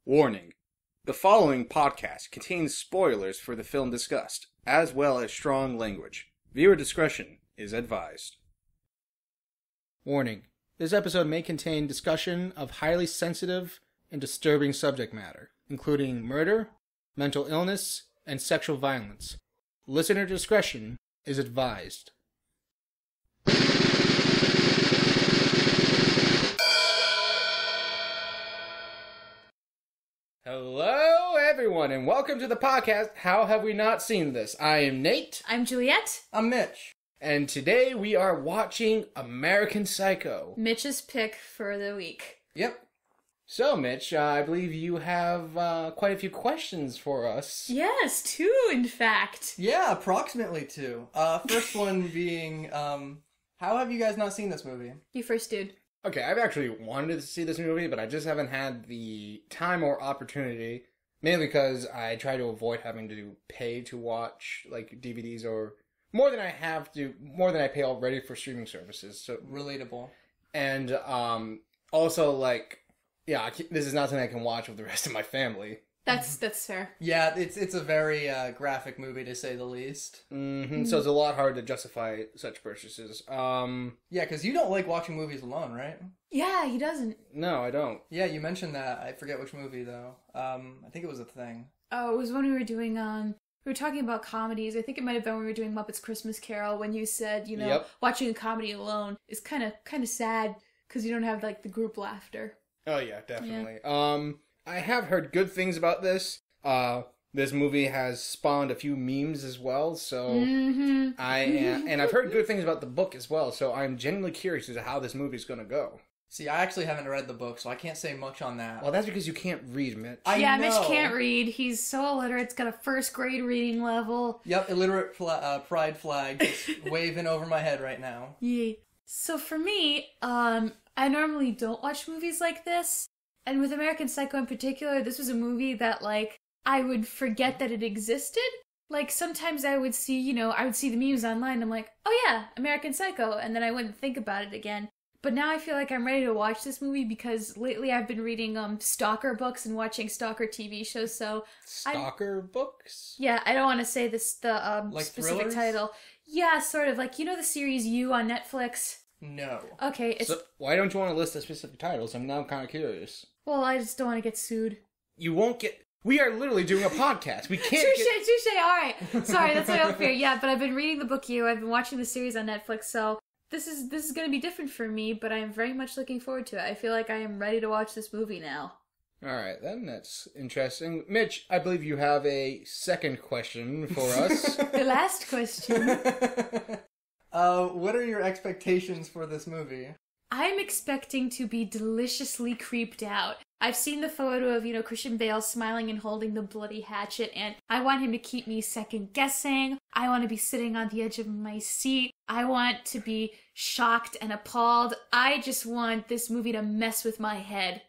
Warning. The following podcast contains spoilers for the film discussed, as well as strong language. Viewer discretion is advised. Warning. This episode may contain discussion of highly sensitive and disturbing subject matter, including murder, mental illness, and sexual violence. Listener discretion is advised. Hello, everyone, and welcome to the podcast, How Have We Not Seen This? I am Nate. I'm Juliet. I'm Mitch. And today we are watching American Psycho. Mitch's pick for the week. Yep. So, Mitch, I believe you have quite a few questions for us. Yes, two, in fact. Yeah, approximately two. First one being, how have you guys not seen this movie? You first, dude. Okay, I've actually wanted to see this movie, but I just haven't had the time or opportunity, mainly because I try to avoid having to pay to watch, like, DVDs or more than I pay already for streaming services. So Relatable. And also, like, yeah, this is not something I can watch with the rest of my family. That's fair. Yeah, it's a very graphic movie, to say the least. So it's a lot hard to justify such purchases. Yeah, because you don't like watching movies alone, right? Yeah, he doesn't. No, I don't. Yeah, you mentioned that. I forget which movie, though. I think it was a thing. Oh, it was when we were doing, we were talking about comedies. I think it might have been when we were doing Muppets Christmas Carol, when you said, Yep. watching a comedy alone is kind of sad, because you don't have, like, the group laughter. Oh, yeah, definitely. Yeah. I have heard good things about this. This movie has spawned a few memes as well, so and I've heard good things about the book as well, so I'm genuinely curious as to how this movie's going to go. See, I actually haven't read the book, so I can't say much on that. Well, that's because you can't read, Mitch. I know. Mitch can't read. He's so illiterate. It's got a first grade reading level. Yep, illiterate pride flag just waving over my head right now. Yeah. So for me, I normally don't watch movies like this. And with American Psycho in particular, this was a movie that, like, I would forget that it existed. Like, sometimes I would see, the memes online, and I'm like, oh yeah, American Psycho, and then I wouldn't think about it again. But now I feel like I'm ready to watch this movie because lately I've been reading Stalker books and watching Stalker TV shows, so... Stalker books? Yeah, I don't want to say the like specific thrillers? title. Yeah, sort of. Like, the series You on Netflix? No. Okay, it's... So why don't you want to list the specific titles? I'm now kind of curious. Well, I just don't want to get sued. You won't get... We are literally doing a podcast. We can't Touche, alright. Sorry, that's my own fear. Yeah, but I've been reading the book You, I've been watching the series on Netflix, so this is going to be different for me, but I am very much looking forward to it. I feel like I am ready to watch this movie now. Alright, then, that's interesting. Mitch, I believe you have a second question for us. The last question. What are your expectations for this movie? I'm expecting to be deliciously creeped out. I've seen the photo of, Christian Bale smiling and holding the bloody hatchet, and I want him to keep me second-guessing. I want to be sitting on the edge of my seat. I want to be shocked and appalled. I just want this movie to mess with my head.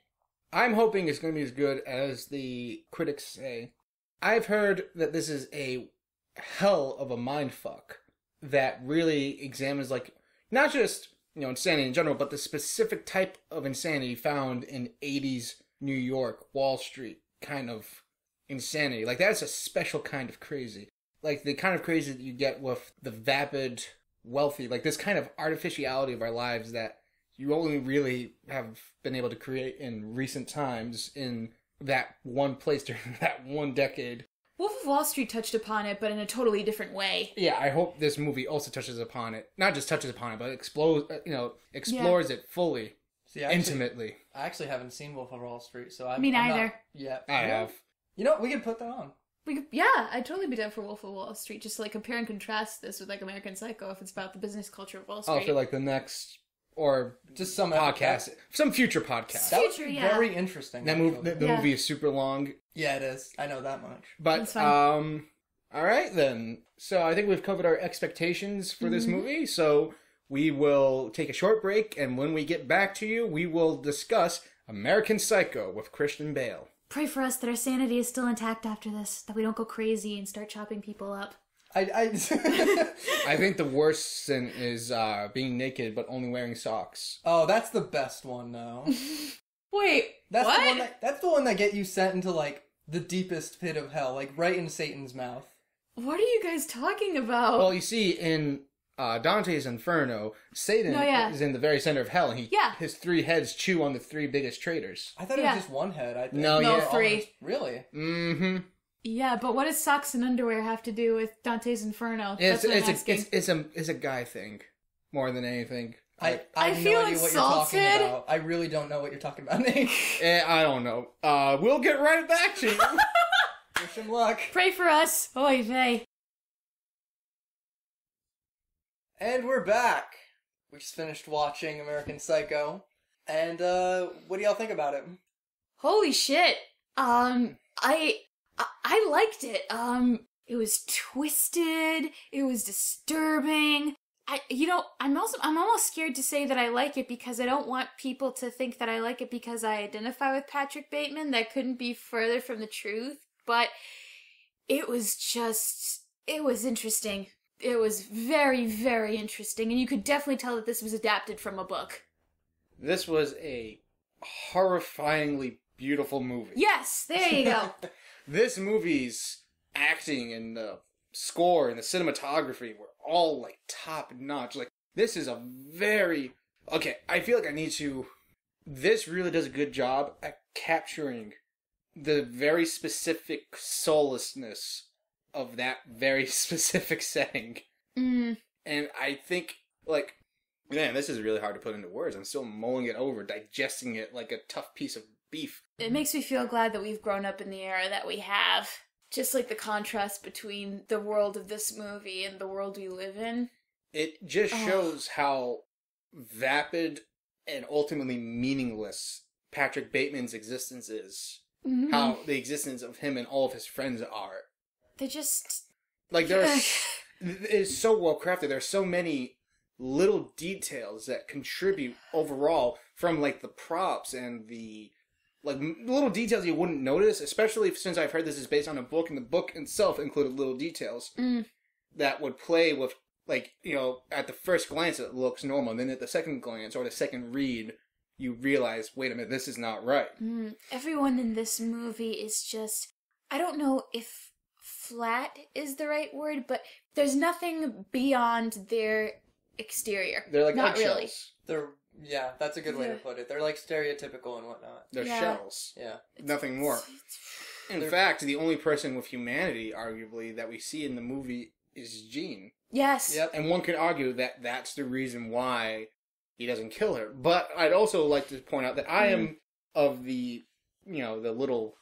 I'm hoping it's going to be as good as the critics say. I've heard that this is a hell of a mindfuck that really examines, like, not just... insanity in general, but the specific type of insanity found in 80s New York, Wall Street kind of insanity. Like, that's a special kind of crazy. Like, the kind of crazy that you get with the vapid, wealthy, like this kind of artificiality of our lives that you only really have been able to create in recent times in that one place during that one decade. Wolf of Wall Street touched upon it, but in a totally different way. Yeah, I hope this movie also touches upon it. Not just touches upon it, but explores it fully, intimately. I actually haven't seen Wolf of Wall Street, so Me neither. Yeah, I have. You know what? We could put that on. I'd totally be down for Wolf of Wall Street. Just to, like, compare and contrast this with, like, American Psycho if it's about the business culture of Wall Street. Oh, for, like, the next... Or just some podcast. Some future podcast. That would be very interesting. The movie is super long. Yeah, it is. I know that much. But, alright then. So I think we've covered our expectations for this movie. So we will take a short break, and when we get back to you, we will discuss American Psycho with Christian Bale. Pray for us that our sanity is still intact after this, that we don't go crazy and start chopping people up. I think the worst sin is being naked but only wearing socks. Oh, that's the best one, though. Wait, That's what? the one that's the one that get you sent into, like, the deepest pit of hell, like, right in Satan's mouth. What are you guys talking about? Well, you see, in Dante's Inferno, Satan is in the very center of hell, and his 3 heads chew on the 3 biggest traitors. I thought it was just 1 head. I think. No, 3. Really? Mm-hmm. Yeah, but what does socks and underwear have to do with Dante's Inferno? That's what I'm asking. It's a guy thing, more than anything. I have feel no idea what you're talking insulted. about. I really don't know what you're talking about, Nate. I don't know. We'll get right back to you. Wish him luck. Pray for us. Oy vey. And we're back. We just finished watching American Psycho. And, what do y'all think about it? Holy shit. I liked it. It was twisted. It was disturbing. I'm almost scared to say that I like it because I don't want people to think that I like it because I identify with Patrick Bateman. That couldn't be further from the truth. But it was interesting. It was very, very interesting. And you could definitely tell that this was adapted from a book. This was a horrifyingly beautiful movie. Yes, there you go. This movie's acting and the score and the cinematography were all, like, top notch. Like, this is a very... Okay, I feel like I need to... This really does a good job at capturing the very specific soullessness of that very specific setting. Mm. And I think, like... Man, this is really hard to put into words. I'm still mulling it over, digesting it like a tough piece of beef. It makes me feel glad that we've grown up in the era that we have. Just like the contrast between the world of this movie and the world we live in. It just shows how vapid and ultimately meaningless Patrick Bateman's existence is. Mm-hmm. How the existence of him and all of his friends are. They just... Like, it's so well crafted. There are so many little details that contribute overall from, like, the props and the... Like, little details you wouldn't notice, especially since I've heard this is based on a book, and the book itself included little details that would play with, like, at the first glance it looks normal, and then at the second glance, or the second read, you realize, wait a minute, this is not right. Everyone in this movie is just... I don't know if flat is the right word, but there's nothing beyond their exterior. They're like not eggshells. really. Yeah, that's a good way to put it. They're, like, stereotypical and whatnot. They're shells. Yeah. Nothing more. In fact, the only person with humanity, arguably, that we see in the movie is Jean. Yes. Yep. And one could argue that that's the reason why he doesn't kill her. But I'd also like to point out that I am of the, the little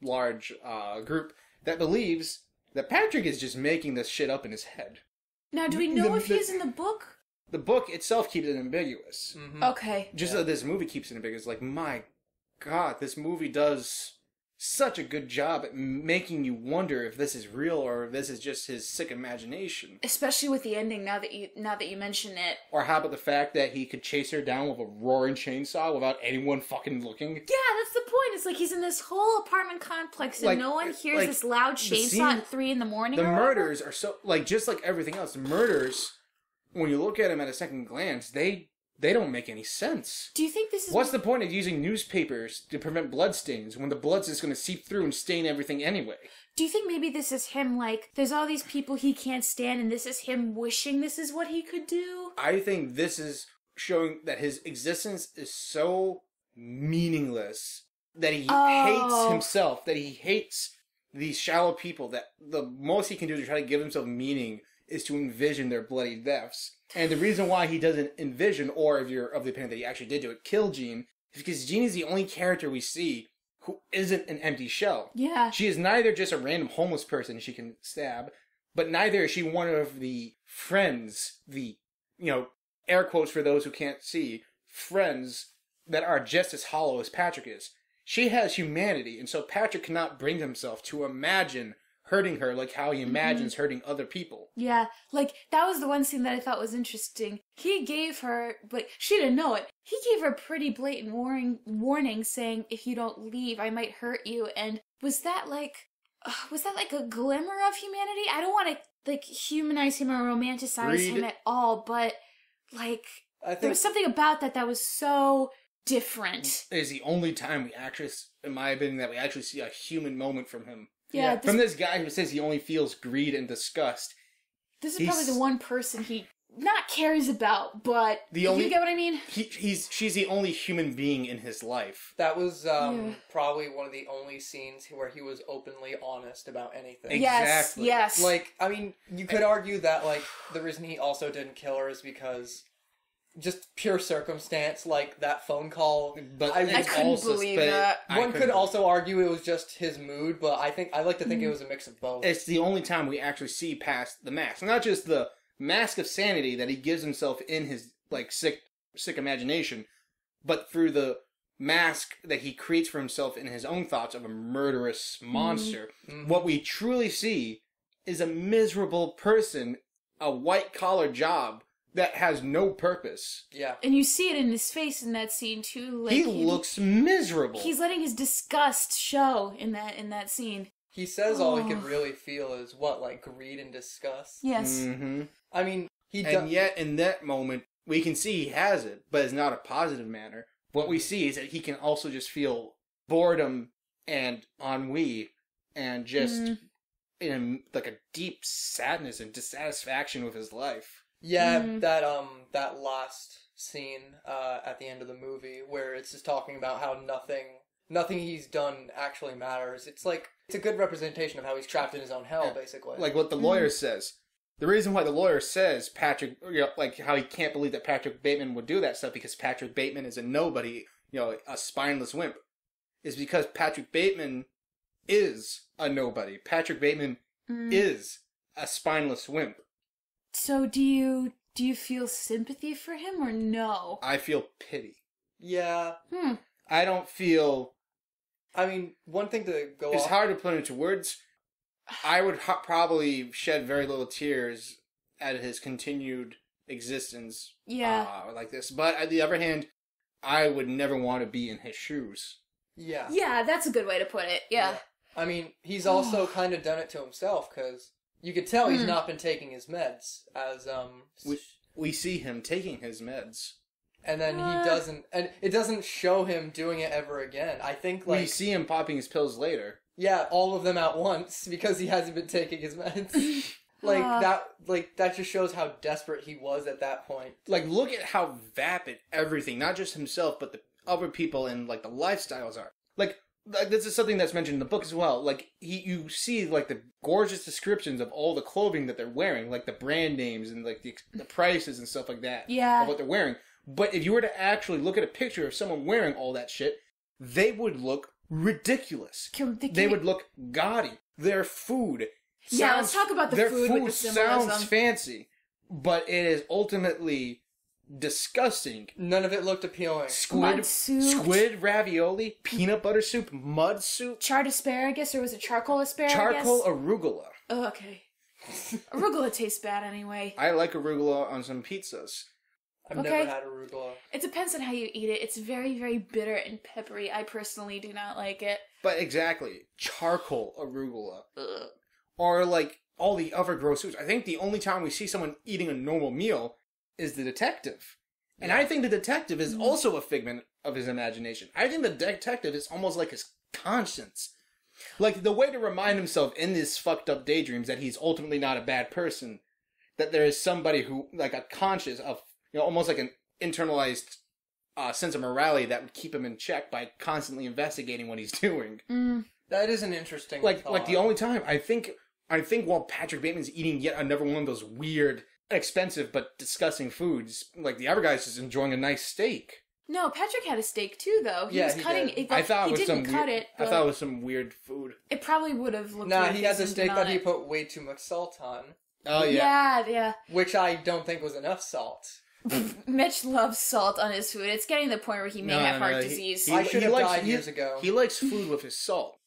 large group that believes that Patrick is just making this shit up in his head. Now, do we know if he's in the book? The book itself keeps it ambiguous. Mm-hmm. Okay. Just that this movie keeps it ambiguous. Like, my God, this movie does such a good job at making you wonder if this is real or if this is just his sick imagination. Especially with the ending, now that you mention it. Or how about the fact that he could chase her down with a roaring chainsaw without anyone fucking looking? Yeah, that's the point. It's like he's in this whole apartment complex and no one hears this loud chainsaw at 3 a.m. The murders are so, like, just like everything else, the murders, when you look at them at a second glance, they don't make any sense. Do you think this is... What's the point of using newspapers to prevent bloodstains when the blood's just going to seep through and stain everything anyway? Do you think maybe this is him, like, there's all these people he can't stand and this is him wishing this is what he could do? I think this is showing that his existence is so meaningless that he hates himself, that he hates these shallow people, that the most he can do to try to give himself meaning is to envision their bloody deaths. And the reason why he doesn't envision, or if you're of the opinion that he actually did do it, kill Jean, is because Jean is the only character we see who isn't an empty shell. Yeah. She is neither just a random homeless person she can stab, but neither is she one of the friends, the, air quotes for those who can't see, friends that are just as hollow as Patrick is. She has humanity, and so Patrick cannot bring himself to imagine hurting her like how he imagines hurting other people. Yeah, like, that was the one scene that I thought was interesting. He gave her, but she didn't know it. He gave her a pretty blatant warning saying, if you don't leave, I might hurt you. And was that like a glimmer of humanity? I don't want to, like, humanize him or romanticize him at all, but, like, there was something about that was so different. It is the only time we actually, in my opinion, that we actually see a human moment from him. Yeah, From this guy who says he only feels greed and disgust. This is probably the one person he not cares about, but you get what I mean? She's the only human being in his life. That was probably one of the only scenes where he was openly honest about anything. Exactly. Yes. Like, I mean, you could argue that, like, the reason he also didn't kill her is because just pure circumstance, like that phone call. But I couldn't believe that. One could also argue it was just his mood, but I like to think it was a mix of both. It's the only time we actually see past the mask. Not just the mask of sanity that he gives himself in his, like, sick imagination, but through the mask that he creates for himself in his own thoughts of a murderous monster. Mm-hmm. What we truly see is a miserable person, a white-collar job, that has no purpose. Yeah. And you see it in his face in that scene, too. Like, he looks miserable. He's letting his disgust show in that scene. He says all he can really feel is, like, greed and disgust? Yes. Mm-hmm. I mean, And yet, in that moment, we can see he has it, but it's not a positive manner. What we see is that he can also just feel boredom and ennui and just in, like, a deep sadness and dissatisfaction with his life. Yeah, that last scene at the end of the movie where it's just talking about how nothing he's done actually matters. It's like, it's a good representation of how he's trapped in his own hell, basically. Like what the lawyer says. The reason why the lawyer says Patrick, like how he can't believe that Patrick Bateman would do that stuff because Patrick Bateman is a nobody, a spineless wimp, is because Patrick Bateman is a nobody. Patrick Bateman is a spineless wimp. So do you feel sympathy for him or no? I feel pity. Yeah. I don't feel... I mean, one thing to go It's off... hard to put into words. I would probably shed very little tears at his continued existence like this. But on the other hand, I would never want to be in his shoes. Yeah. Yeah, that's a good way to put it. Yeah. I mean, he's also kind of done it to himself, because you could tell he's not been taking his meds, as, We see him taking his meds. And then he doesn't, and it doesn't show him doing it ever again. I think, like... We see him popping his pills later. Yeah, all of them at once, because he hasn't been taking his meds. That just shows how desperate he was at that point. Like, look at how vapid everything, not just himself, but the other people and, like, the lifestyles are. Like, this is something that's mentioned in the book as well. Like, you see, like, the gorgeous descriptions of all the clothing that they're wearing, like the brand names and, like, the prices and stuff like that. Yeah. Of what they're wearing. But if you were to actually look at a picture of someone wearing all that shit, they would look ridiculous. They would look gaudy. Their food let's talk about the food with the symbolism. Sounds fancy, but it is ultimately disgusting. None of it looked appealing. Squid ravioli, peanut butter soup, mud soup. Charred asparagus, or was it charcoal asparagus? Charcoal arugula. Oh, okay. Arugula tastes bad anyway. I like arugula on some pizzas. I've never had arugula. It depends on how you eat it. It's very, very bitter and peppery. I personally do not like it. But exactly. Charcoal arugula. Ugh. Or like all the other gross foods. I think the only time we see someone eating a normal meal is the detective. And I think the detective is also a figment of his imagination. I think the detective is almost like his conscience. Like, the way to remind himself in these fucked up daydreams that he's ultimately not a bad person, that there is somebody who, like, a conscious of, almost like an internalized sense of morality that would keep him in check by constantly investigating what he's doing. That is an interesting thought. thought. Like, the only time, I think while Patrick Bateman's eating yet another one of those weird, expensive, but disgusting foods, like, the other guy's just enjoying a nice steak. No, Patrick had a steak too, though. He was cutting it. I thought it was I thought it was some weird food. It probably would have looked Nah, he had the steak that he put way too much salt on. Oh, yeah. Yeah. Which I don't think was enough salt. Mitch loves salt on his food. It's getting to the point where he may have heart disease. I should have died years ago. He likes food with his salt.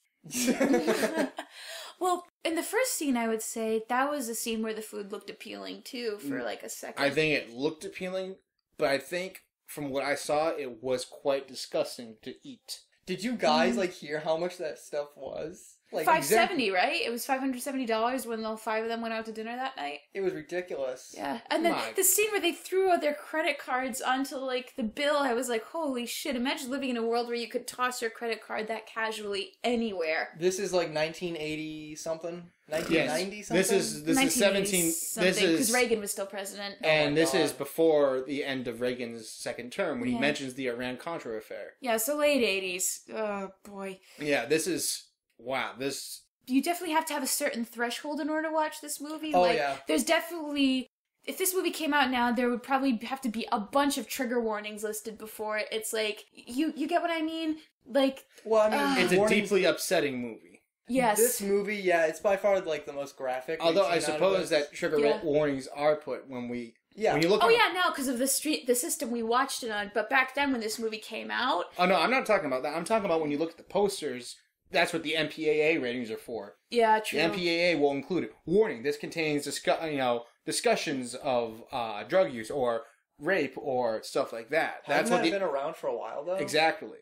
Well, in the first scene, I would say that was a scene where the food looked appealing too for like a second. I think it looked appealing, but I think from what I saw, it was quite disgusting to eat. Did you guys hear how much that stuff was? Like, $570, right? It was $570 when the 5 of them went out to dinner that night. it was ridiculous. Yeah, and then the scene where they threw out their credit cards onto, like, the bill, I was like, holy shit, imagine living in a world where you could toss your credit card that casually anywhere. This is like 1980 something? 1990 something? This is 17... This is... Because Reagan was still president. And this is before the end of Reagan's second term, when he mentions the Iran-Contra affair. Yeah, so late 80s. Oh, boy. Yeah, this is... Wow, this... You definitely have to have a certain threshold in order to watch this movie. Oh, like, yeah. There's definitely... If this movie came out now, there would probably have to be a bunch of trigger warnings listed before it. It's like, you get what I mean? Like... Well, I mean... It's a deeply upsetting movie. Yes. This movie, yeah, it's by far, like, the most graphic. Although I suppose that trigger warnings are put when we... Yeah. When you look now, because of the system we watched it on. But back then, when this movie came out... Oh, no, I'm not talking about that. I'm talking about when you look at the posters... That's what the MPAA ratings are for. Yeah, true. The MPAA will include warning. This contains discussions of drug use or rape or stuff like that. That's what been around for a while though. Exactly.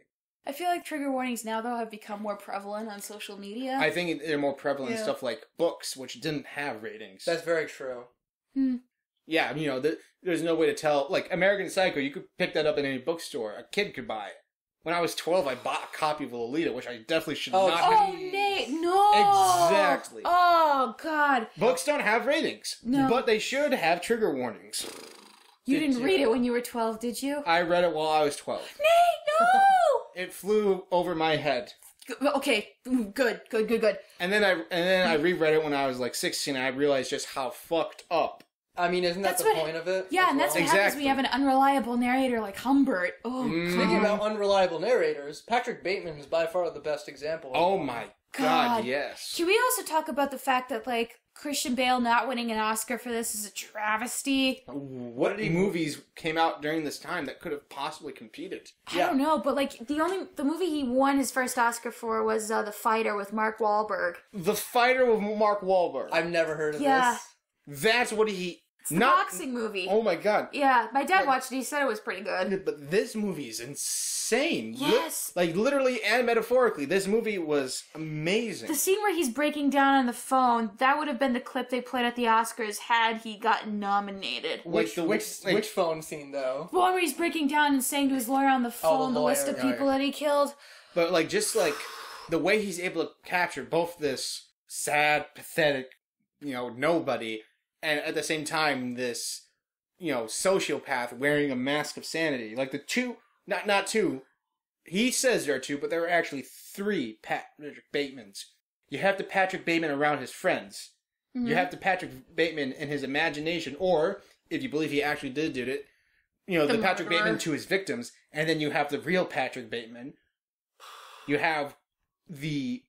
I feel like trigger warnings now though have become more prevalent on social media. I think they're more prevalent in stuff like books, which didn't have ratings. That's very true. Yeah, there's no way to tell. Like American Psycho, you could pick that up in any bookstore. A kid could buy it. When I was 12, I bought a copy of Lolita, which I definitely should not have. Oh, Nate, no! Exactly. Oh, God. Books don't have ratings. No. But they should have trigger warnings. You didn't read it when you were 12, did you? I read it while I was 12. Nate, no! It flew over my head. Okay, good. And then I reread it when I was like 16, and I realized just how fucked up. I mean, isn't that the point of it? Yeah, and that's what happens when you have an unreliable narrator like Humbert. Oh, Speaking about unreliable narrators, Patrick Bateman is by far the best example. Oh my God, yes. Can we also talk about the fact that, like, Christian Bale not winning an Oscar for this is a travesty? What movies came out during this time that could have possibly competed? I don't know, but, like, the movie he won his first Oscar for was The Fighter with Mark Wahlberg. The Fighter with Mark Wahlberg. I've never heard of this. That's what he... It's the boxing movie. Oh my God. Yeah, my dad watched it. He said it was pretty good. But this movie is insane. Yes. Like, literally and metaphorically, this movie was amazing. The scene where he's breaking down on the phone, that would have been the clip they played at the Oscars had he gotten nominated. Which phone scene, though? The one where he's breaking down and saying to his lawyer on the phone the list of people that he killed. But, like, just, like, the way he's able to capture both this sad, pathetic, nobody... And at the same time, this, sociopath wearing a mask of sanity. Like the two, not two, he says there are two, but there are actually three Patrick Batemans. You have the Patrick Bateman around his friends. Mm-hmm. You have the Patrick Bateman in his imagination, or, if you believe he actually did do it, the Patrick Bateman to his victims, and then you have the real Patrick Bateman. You have the,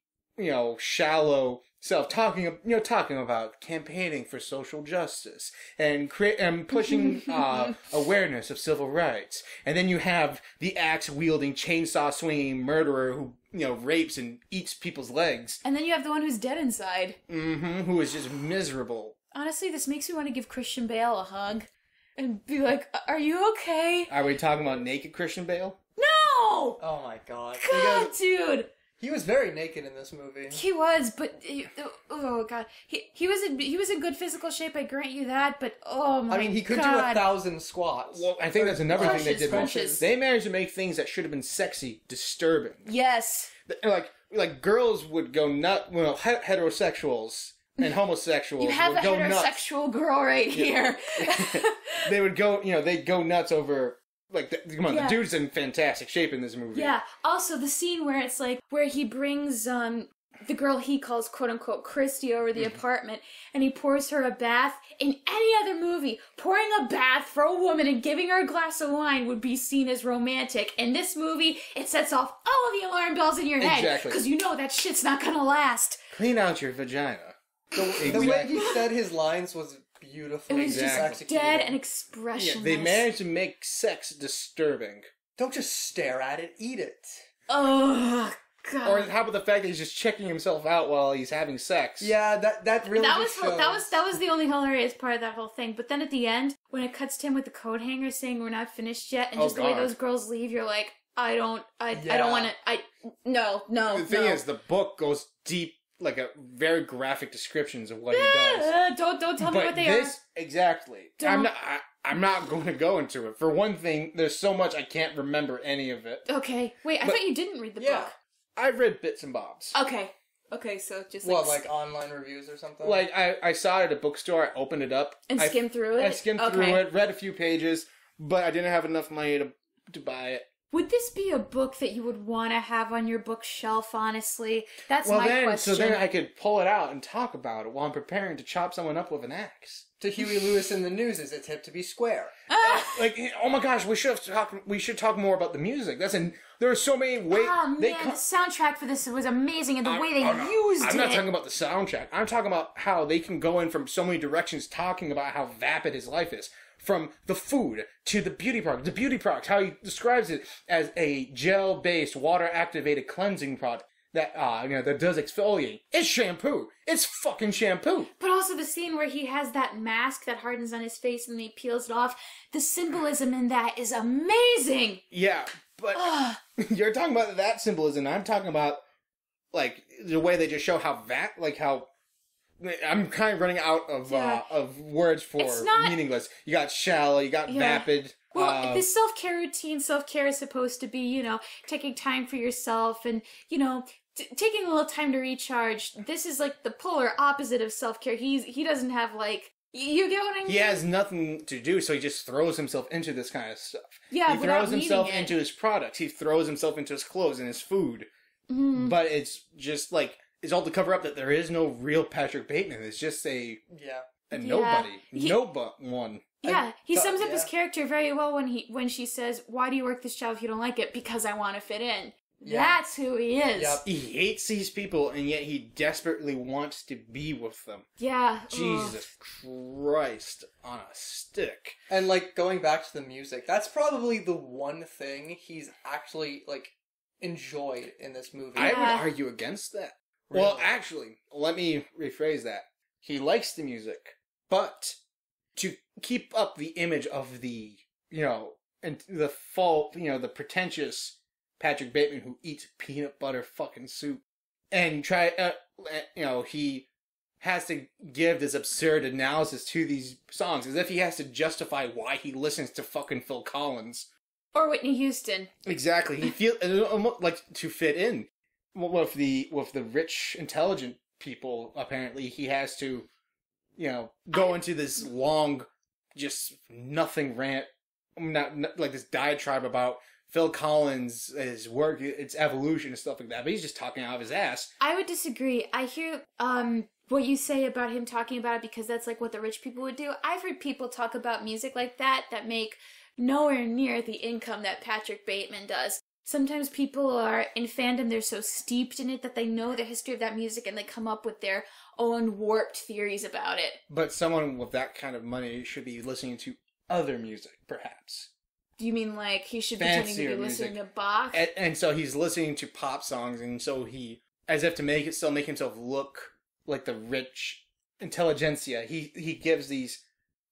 shallow self talking about campaigning for social justice and pushing awareness of civil rights, and then you have the axe wielding, chainsaw swinging murderer who rapes and eats people's legs, and then you have the one who's dead inside, who is just miserable. Honestly, this makes me want to give Christian Bale a hug and be like, "Are you okay?" Are we talking about naked Christian Bale? No! Oh my God, dude. He was very naked in this movie. He was, but oh God, he was in good physical shape. I grant you that, but oh my God. I mean, he could do 1,000 squats. Well, I think that's another thing they did. Punches. They managed to make things that should have been sexy disturbing. Yes, like girls would go nuts. Well, heterosexuals and homosexuals. You have would a go heterosexual girl right here. They would go. They'd go nuts over. The dude's in fantastic shape in this movie. Yeah. Also, the scene where it's like, where he brings, the girl he calls, quote-unquote, Christy over the apartment, and he pours her a bath. In any other movie, pouring a bath for a woman and giving her a glass of wine would be seen as romantic. In this movie, it sets off all of the alarm bells in your head. Exactly. Because you know that shit's not gonna last. Clean out your vagina. The way he said his lines was... beautiful. It was just dead and expressionless. Yeah, they managed to make sex disturbing. Don't just stare at it, eat it. Oh God. Or how about the fact that he's just checking himself out while he's having sex? Yeah, that really that was the only hilarious part of that whole thing. But then at the end, when it cuts to him with the coat hanger saying we're not finished yet, and the way those girls leave, you're like, I don't want to. No. The thing is, the book goes deep. like a very graphic descriptions of what he does. Don't tell me what they are. Exactly. I'm not going to go into it. For one thing, there's so much I can't remember any of it. Okay. Wait, I thought you didn't read the book. I've read bits and bobs. Okay, so just like online reviews or something? Like, I saw it at a bookstore, I opened it up. And skimmed through it? I skimmed through it, read a few pages, but I didn't have enough money to buy it. Would this be a book that you would want to have on your bookshelf, honestly? That's my question. So then I could pull it out and talk about it while I'm preparing to chop someone up with an axe. To Huey Lewis in the News, is a tip to be square. Like, oh my gosh, we should talk more about the music. There are so many ways. Oh man, the soundtrack for this was amazing, and the way they used it. I'm not talking about the soundtrack. I'm talking about how they can go in from so many directions, talking about how vapid his life is. From the food to the beauty product. The beauty product, how he describes it as a gel-based, water-activated cleansing product that that does exfoliate. It's shampoo. It's fucking shampoo. But also the scene where he has that mask that hardens on his face and then he peels it off. The symbolism in that is amazing. Yeah, but you're talking about that symbolism. I'm talking about like the way they just show how I'm kind of running out of words for meaningless. You got shallow, you got vapid. Well, this self-care routine, self-care is supposed to be, taking time for yourself and, taking a little time to recharge. This is like the polar opposite of self-care. He doesn't have you get what I mean? He has nothing to do, so he just throws himself into this kind of stuff. Yeah, he throws himself into his products. He throws himself into his clothes and his food. Mm-hmm. But it's just like... It's all to cover up that there is no real Patrick Bateman. It's just a nobody. One. Yeah, he sums up his character very well when she says, "Why do you work this job if you don't like it?" Because I want to fit in. Yeah. That's who he is. Yep. He hates these people, and yet he desperately wants to be with them. Yeah. Jesus Christ on a stick. And going back to the music, that's probably the one thing he's actually enjoyed in this movie. I would argue against that. Really? Well, actually, let me rephrase that. He likes the music, but to keep up the image of the, and the the pretentious Patrick Bateman who eats peanut butter fucking soup, and he has to give this absurd analysis to these songs as if he has to justify why he listens to fucking Phil Collins. Or Whitney Houston. Exactly. He feels like to fit in. With the rich, intelligent people, apparently, he has to, go into this long, just nothing rant, not like this diatribe about Phil Collins, his work, its evolution and stuff like that, but he's just talking out of his ass. I would disagree. I hear what you say about him talking about it because that's what the rich people would do. I've heard people talk about music like that make nowhere near the income that Patrick Bateman does. Sometimes people are in fandom, they're so steeped in it that they know the history of that music and they come up with their own warped theories about it. But someone with that kind of money should be listening to other music, perhaps. Do you mean he should be pretending to be listening to Bach? And so he's listening to pop songs, and so he, as if to make himself look like the rich intelligentsia, he gives these,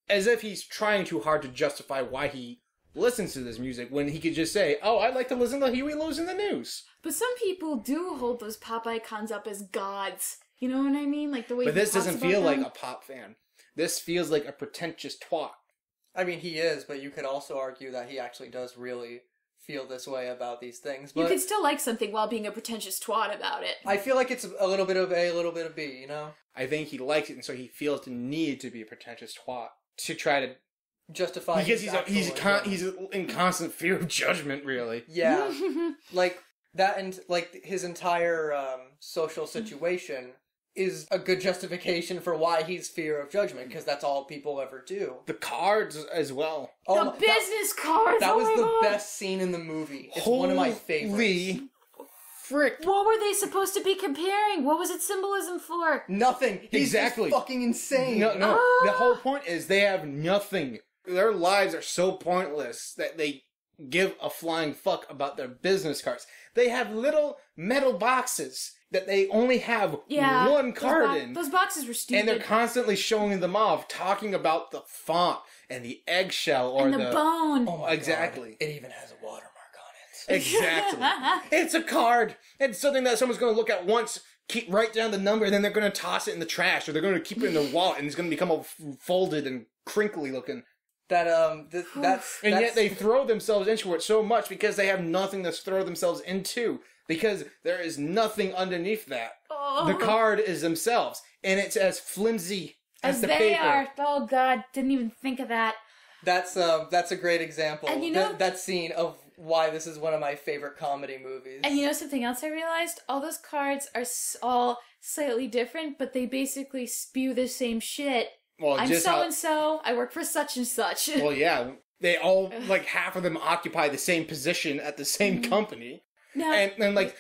as if he's trying too hard to justify why he listens to this music when he could just say, "Oh, I like to listen to Huey Lewis in the News." But some people do hold those pop icons up as gods. You know what I mean? The way. But this doesn't feel like a pop fan. This feels like a pretentious twat. I mean, he is, but you could also argue that he actually does really feel this way about these things. But you can still like something while being a pretentious twat about it. I feel like it's a little bit of A, a little bit of B. I think he likes it, and so he feels the need to be a pretentious twat to try to justify because he's in constant fear of judgment, really. Yeah. That and his entire social situation is a good justification for why he's fear of judgment, because that's all people ever do. The cards as well. The business cards. That was the best scene in the movie. It's one of my favorites. Frick. What were they supposed to be comparing? What was it symbolism for? Nothing. He's exactly. Just fucking insane. No. The whole point is they have nothing. Their lives are so pointless that they give a flying fuck about their business cards. They have little metal boxes that they only have one card in. Those boxes were stupid. And they're constantly showing them off, talking about the font and the eggshell or and the bone. Oh, exactly. God. It even has a watermark on it. Exactly. It's a card. It's something that someone's going to look at once, write down the number, and then they're going to toss it in the trash, or they're going to keep it in their wallet, and it's going to become all folded and crinkly looking. That's yet they throw themselves into it so much because they have nothing to throw themselves into. Because there is nothing underneath that. Oh. The card is themselves, and it's as flimsy as the they paper. are. Oh God, didn't even think of that. That's a great example. And you know, that scene of why this is one of my favorite comedy movies. And you know something else I realized? All those cards are all slightly different, but they basically spew the same shit. Well, I'm so-and-so, I work for such and such. Well, yeah. They all, like, half of them occupy the same position at the same company. No. And like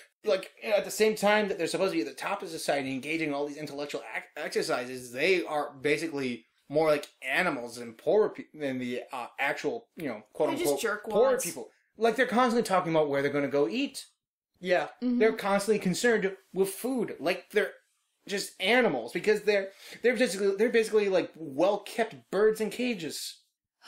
at the same time that they're supposed to be at the top of society engaging in all these intellectual exercises, they are basically more like animals than than the actual, quote unquote, poor people. Like, they're constantly talking about where they're going to go eat. Yeah. Mm-hmm. They're constantly concerned with food. Like, they're just animals because they're basically like well-kept birds in cages.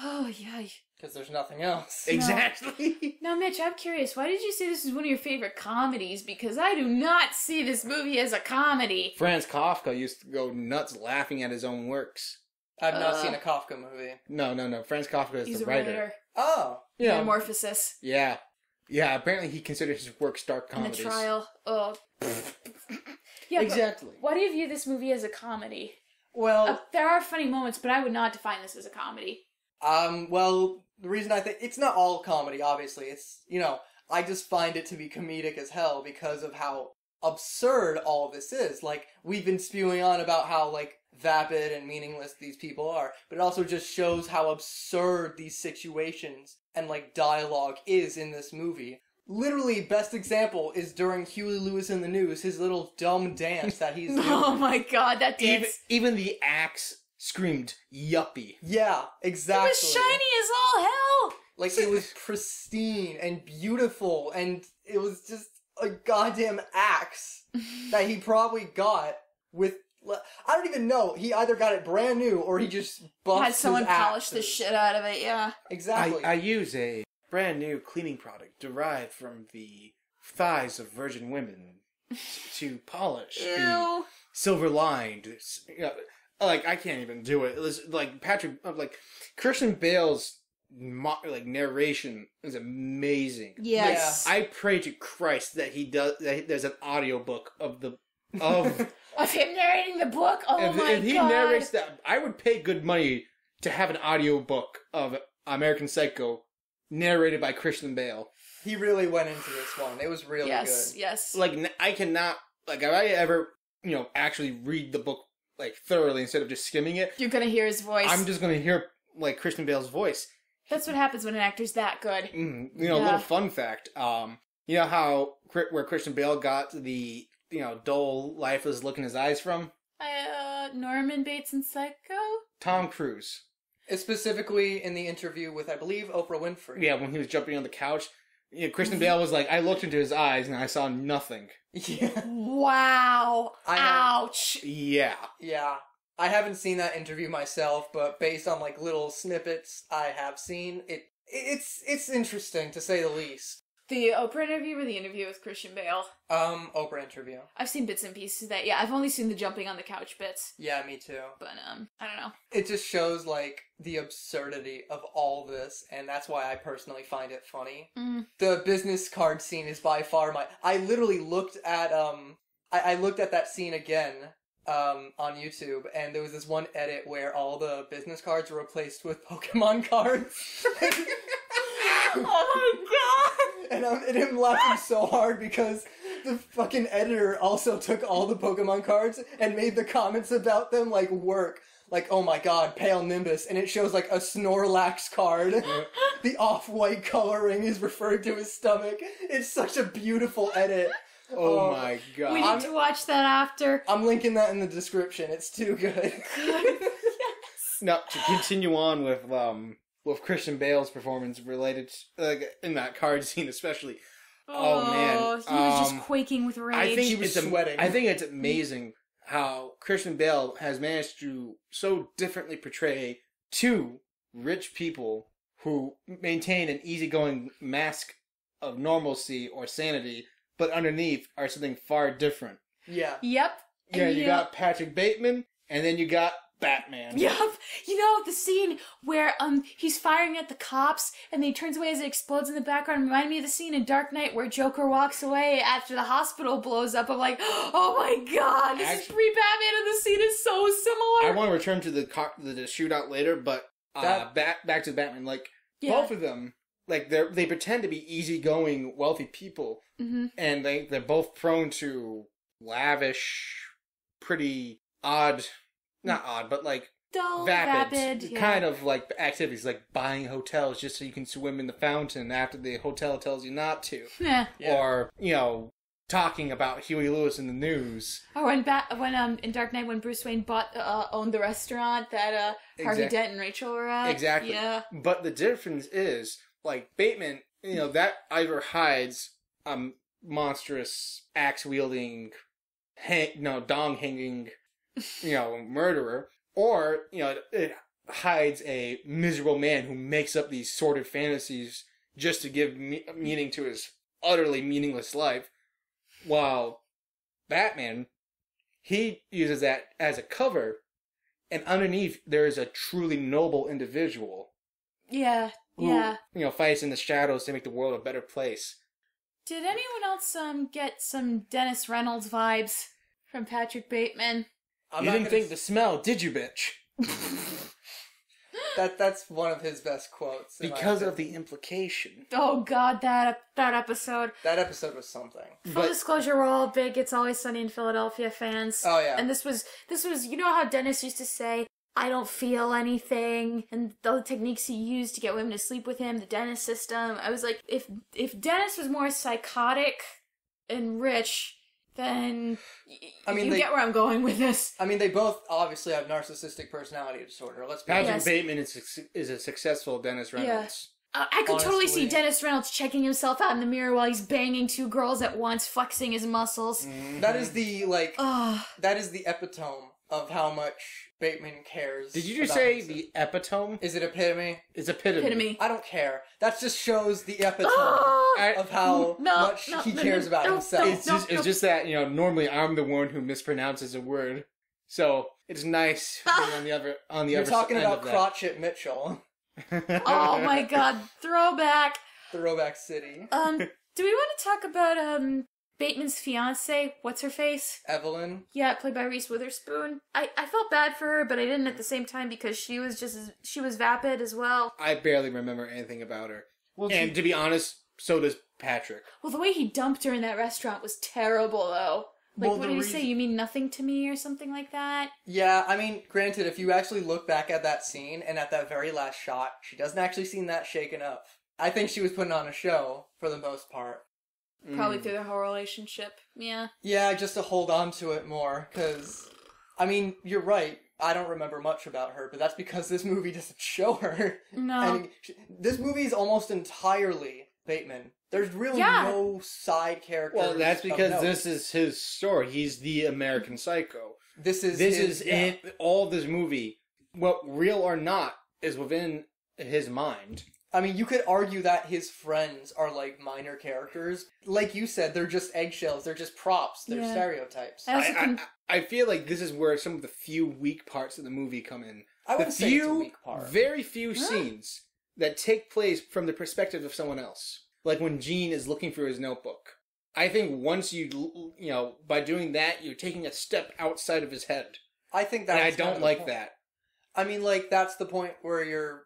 Oh, yeah. Because there's nothing else. Exactly. Now, Mitch, I'm curious. Why did you say this is one of your favorite comedies? Because I do not see this movie as a comedy. Franz Kafka used to go nuts laughing at his own works. I've not seen a Kafka movie. No. Franz Kafka is He's the a writer. Oh. Yeah. Metamorphosis. Yeah. Yeah, apparently he considered his works dark comedies. And the trial. Oh. Yeah, exactly. Why do you view this movie as a comedy? Well... there are funny moments, but I would not define this as a comedy. Well, the reason I think... It's not all comedy, obviously. It's, I just find it to be comedic as hell because of how absurd all this is. Like, we've been spewing on about how, like, vapid and meaningless these people are, but it also just shows how absurd these situations and, like, dialogue is in this movie. Literally, best example is during Huey Lewis in the News, his little dumb dance that he's doing. Oh my God, that dance. Even the axe screamed, yuppie. Yeah, exactly. It was shiny as all hell! Like, it was pristine and beautiful, and it was just a goddamn axe that he probably got with... I don't even know. He either got it brand new, or he just buffed Had someone his polish the axes. shit out of it, yeah. Exactly. I use a brand new cleaning product derived from the thighs of virgin women to polish the silver-lined... Like, I can't even do it. It was like Christian Bale's narration is amazing. Yes. I pray to Christ that there's an audiobook of of him narrating the book? Oh my God. If he narrates that, I would pay good money to have an audiobook of American Psycho narrated by Christian Bale. He really went into this one. It was really good. Yes. Like, I cannot, if I ever, actually read the book, thoroughly instead of just skimming it. You're gonna hear his voice. I'm just gonna hear, Christian Bale's voice. That's what happens when an actor's that good. A little fun fact. You know how, where Christian Bale got the, dull, lifeless look in his eyes from? Norman Bates in Psycho? Tom Cruise. Specifically in the interview with, I believe, Oprah Winfrey. Yeah, when he was jumping on the couch. Christian Bale was like, I looked into his eyes and I saw nothing. Yeah. Wow. Ouch. Yeah. Yeah. I haven't seen that interview myself, but based on little snippets I have seen, it's interesting to say the least. The Oprah interview or the interview with Christian Bale? Oprah interview. I've seen bits and pieces of that. Yeah, I've only seen the jumping on the couch bits. Yeah, me too. But, I don't know. It just shows, the absurdity of all this, and that's why I personally find it funny. Mm. The business card scene is by far I literally looked at, I looked at that scene again, on YouTube, and there was this one edit where all the business cards were replaced with Pokemon cards. Oh my God! And I'm laughing so hard because the fucking editor also took all the Pokemon cards and made the comments about them work. Oh my God, pale Nimbus, and it shows a Snorlax card. The off-white coloring is referred to his stomach. It's such a beautiful edit. Oh my God. We need to watch that after. I'm linking that in the description. It's too good. Yes. Now, to continue on with Christian Bale's performance related, in that card scene especially. Oh man. He was just quaking with rage. I think he was sweating. I think it's amazing how Christian Bale has managed to so differently portray two rich people who maintain an easygoing mask of normalcy or sanity, but underneath are something far different. Yeah. Yep. Yeah, you got Patrick Bateman, and then you got Batman. Yep. You know, the scene where he's firing at the cops and then he turns away as it explodes in the background reminded me of the scene in Dark Knight where Joker walks away after the hospital blows up. I'm like, oh my god, this is pre-Batman and the scene is so similar. I want to return to the shootout later, but back to Batman. Like, both of them, like, they pretend to be easygoing, wealthy people, and they're both prone to lavish, pretty odd... Not odd, but like dull, vapid kind of like activities, like buying hotels just so you can swim in the fountain after the hotel tells you not to. Yeah. Or, talking about Huey Lewis in the news. Or when in Dark Knight when Bruce Wayne owned the restaurant that Harvey Dent and Rachel were at. Exactly. Yeah. But the difference is, like, Bateman, that either hides a monstrous axe-wielding, dong-hanging... murderer, or, it hides a miserable man who makes up these sordid fantasies just to give meaning to his utterly meaningless life, while Batman, he uses that as a cover, and underneath there is a truly noble individual. Yeah, who, fights in the shadows to make the world a better place. Did anyone else get some Dennis Reynolds vibes from Patrick Bateman? You didn't think the smell, did you, bitch? That's one of his best quotes. Because of the implication. Oh god, that episode. That episode was something. Full disclosure, we're all big It's Always Sunny in Philadelphia fans. Oh yeah. And this was you know how Dennis used to say, I don't feel anything, and the techniques he used to get women to sleep with him, the Dennis system. I was like, if Dennis was more psychotic and rich, then you get where I'm going with this. I mean, they both obviously have narcissistic personality disorder. Let's be honest. Patrick Bateman is a successful Dennis Reynolds. Yeah. I could totally see Dennis Reynolds checking himself out in the mirror while he's banging two girls at once, flexing his muscles. Mm-hmm. That is that is the epitome of how much Bateman cares. Did you just say the epitome? Is it epitome? It's epitome. I don't care. That just shows the epitome of how much he cares about himself. It's just that, normally I'm the one who mispronounces a word. So it's nice being on the other You're talking about Crotchet Mitchell. Oh my god, throwback. Throwback City. Do we want to talk about Bateman's fiance, what's her face? Evelyn. Yeah, played by Reese Witherspoon. I felt bad for her, but I didn't at the same time because she was vapid as well. I barely remember anything about her. Well, and to be honest, so does Patrick. Well, the way he dumped her in that restaurant was terrible, though. Like, what did he say? You mean nothing to me or something like that? Yeah, I mean, granted, if you actually look back at that scene and at that very last shot, she doesn't actually seem that shaken up. I think she was putting on a show for the most part. Probably through their whole relationship, yeah. Yeah, just to hold on to it more, because, I mean, you're right, I don't remember much about her, but that's because this movie doesn't show her. No. And this movie is almost entirely Bateman. There's really no side characters. Well, that's because this is his story. He's the American Psycho. This is in all of this movie. Well, real or not, is within his mind. I mean, you could argue that his friends are like minor characters. Like you said, they're just eggshells. They're just props. They're stereotypes. I feel like this is where some of the few weak parts of the movie come in. I wouldn't say it's a weak part. Very few scenes that take place from the perspective of someone else. Like when Gene is looking for his notebook. I think once by doing that, you're taking a step outside of his head. I think that's... And I don't like that. I mean, like, that's the point where you're...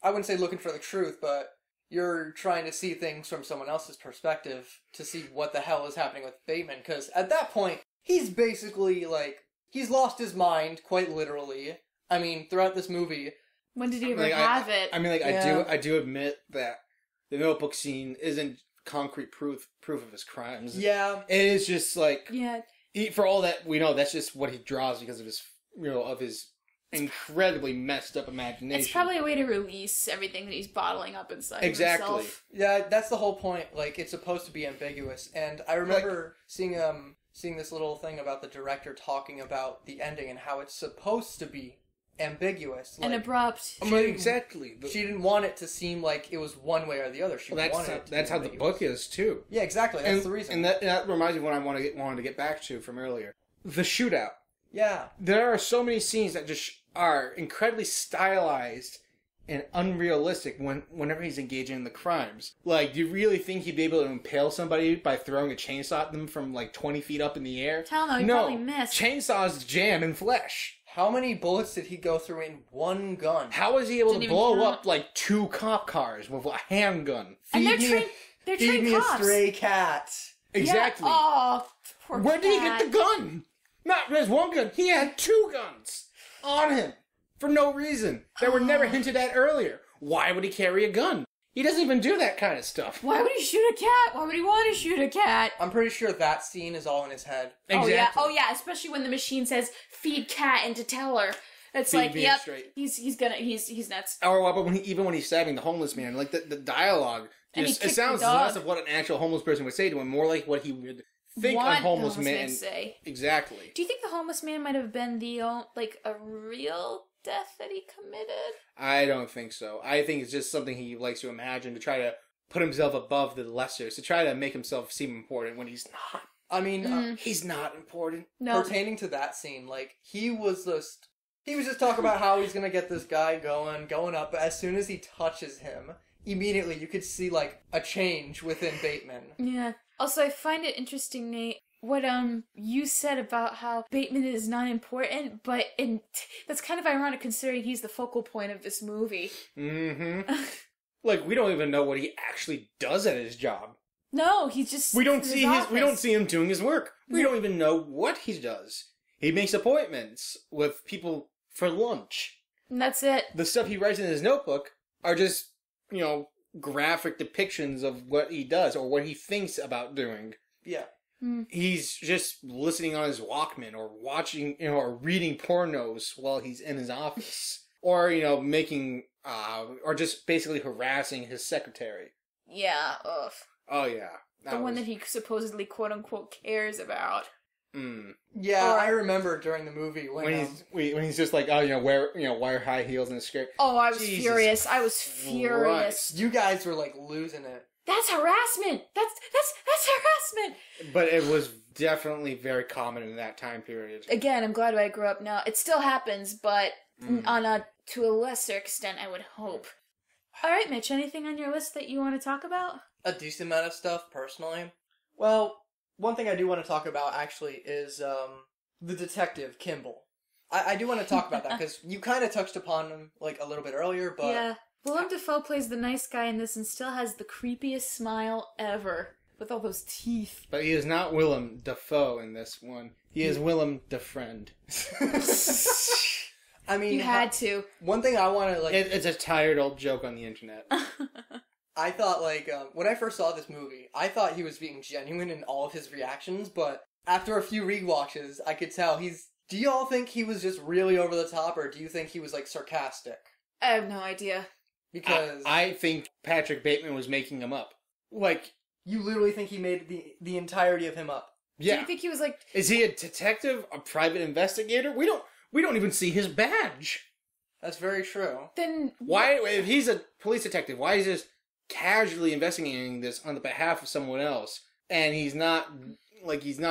I wouldn't say looking for the truth, but you're trying to see things from someone else's perspective to see what the hell is happening with Bateman, because at that point, he's basically, like, he's lost his mind, quite literally. I mean, throughout this movie... When did he ever have it? I mean, I do admit that the notebook scene isn't concrete proof of his crimes. Yeah. It is just, like... Yeah. For all that we know, that's just what he draws because of his, of his... incredibly messed up imagination. It's probably a way to release everything that he's bottling up inside himself. Yeah, that's the whole point. Like, it's supposed to be ambiguous. And I remember seeing this little thing about the director talking about the ending and how it's supposed to be ambiguous. And abrupt. Exactly. She didn't want it to seem like it was one way or the other. She wanted it to that's be how the ambiguous. book is, too. Yeah, exactly. That's the reason. And that reminds me of what I wanted to get back to from earlier. The shootout. Yeah. There are so many scenes that just are incredibly stylized and unrealistic whenever he's engaging in the crimes. Like, do you really think he'd be able to impale somebody by throwing a chainsaw at them from, 20 feet up in the air? Hell no, he'd probably miss. Chainsaws jam in flesh. How many bullets did he go through in one gun? How was he able Didn't to even blow count. up, 2 cop cars with a handgun? And they're Feed me trained. They're Feed trained me cops. a stray cat. Exactly. Yeah. Oh, poor Where did he cat. get the gun? Not just one gun. He had 2 guns on him for no reason that were never hinted at earlier. Why would he carry a gun? He doesn't even do that kind of stuff. Why would he shoot a cat? Why would he want to shoot a cat? I'm pretty sure that scene is all in his head. Exactly. Oh yeah, especially when the machine says "feed cat" into teller. It's Feed like, me yep, straight. he's nuts. Or but even when he's stabbing the homeless man, like the dialogue, And he it kicked sounds the dog. less of what an actual homeless person would say to him, more like what he would think Want a homeless the man. say. Exactly. Do you think the homeless man might have been a real death that he committed? I don't think so. I think it's just something he likes to imagine to try to put himself above the lessers, to try to make himself seem important when he's not. I mean, He's not important. No. pertaining to that scene, he was just talking about how he's gonna get this guy going up, but as soon as he touches him, immediately you could see, a change within Bateman. Yeah. Also, I find it interesting, Nate, what you said about how Bateman is not important, but that's kind of ironic considering he's the focal point of this movie. Mm-hmm. We don't even know what he actually does at his job. No, he's just We don't in see his we don't office. see him doing his work. We don't even know what he does. He makes appointments with people for lunch. And that's it. The stuff he writes in his notebook are just, graphic depictions of what he does or what he thinks about doing. Yeah. He's just listening on his Walkman or watching, or reading pornos while he's in his office. Or, making, or just basically harassing his secretary. Yeah, ugh. Oh, yeah. The one that he supposedly quote-unquote cares about. Yeah, Or- I remember during the movie when he's just like, wear high heels and a skirt. Oh, I was Jesus furious. I was furious. you guys were losing it. That's harassment. That's harassment. But it was definitely very common in that time period. Again, I'm glad I grew up now. It still happens, but to a lesser extent, I would hope. All right, Mitch. Anything on your list that you want to talk about? A decent amount of stuff, personally. Well, one thing I do want to talk about, actually, is the detective, Kimball. I do want to talk about that, because you kind of touched upon him, a little bit earlier, but... Yeah. Willem Dafoe plays the nice guy in this and still has the creepiest smile ever, with all those teeth. But he is not Willem Dafoe in this one. He is Willem DeFriend. I mean... You had to. One thing I want to, It's a tired old joke on the internet. I thought, when I first saw this movie, I thought he was being genuine in all of his reactions, but after a few rewatches, I could tell Do y'all think he was just really over the top, or do you think he was, sarcastic? I have no idea. Because... I think Patrick Bateman was making him up. You literally think he made the entirety of him up? Yeah. Do you think he was Is he a detective? A private investigator? We don't even see his badge. That's very true. Then Why, if he's a police detective, why is he just casually investigating this on the behalf of someone else? And he's not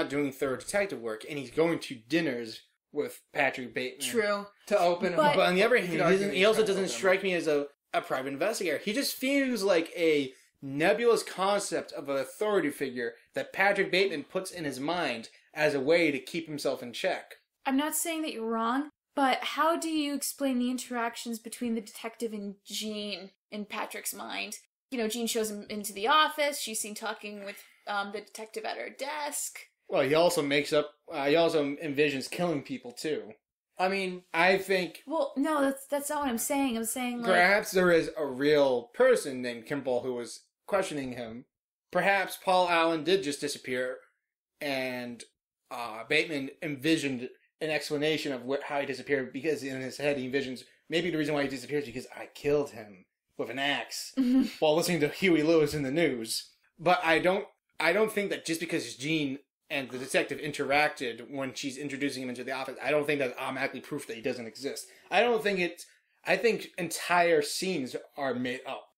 doing thorough detective work, and he's going to dinners with Patrick Bateman. True. To open him But- up. But on the other You hand, could argue he also he's trying to doesn't open him strike me as a private investigator. He just feels like a nebulous concept of an authority figure that Patrick Bateman puts in his mind as a way to keep himself in check. I'm not saying that you're wrong, but how do you explain the interactions between the detective and Jean in Patrick's mind? Jean shows him into the office. She's seen talking with the detective at her desk. Well, he also envisions killing people too. I mean... I think Well, no, that's not what I'm saying. I'm saying, perhaps there is a real person named Kimball who was questioning him. Perhaps Paul Allen did just disappear, and Bateman envisioned an explanation of how he disappeared, because in his head he envisions maybe the reason why he disappeared is because I killed him with an axe while listening to Huey Lewis in the news. But I don't think that just because Jean and the detective interacted when she's introducing him into the office, I don't think that's automatically proof that he doesn't exist. I think entire scenes are made up.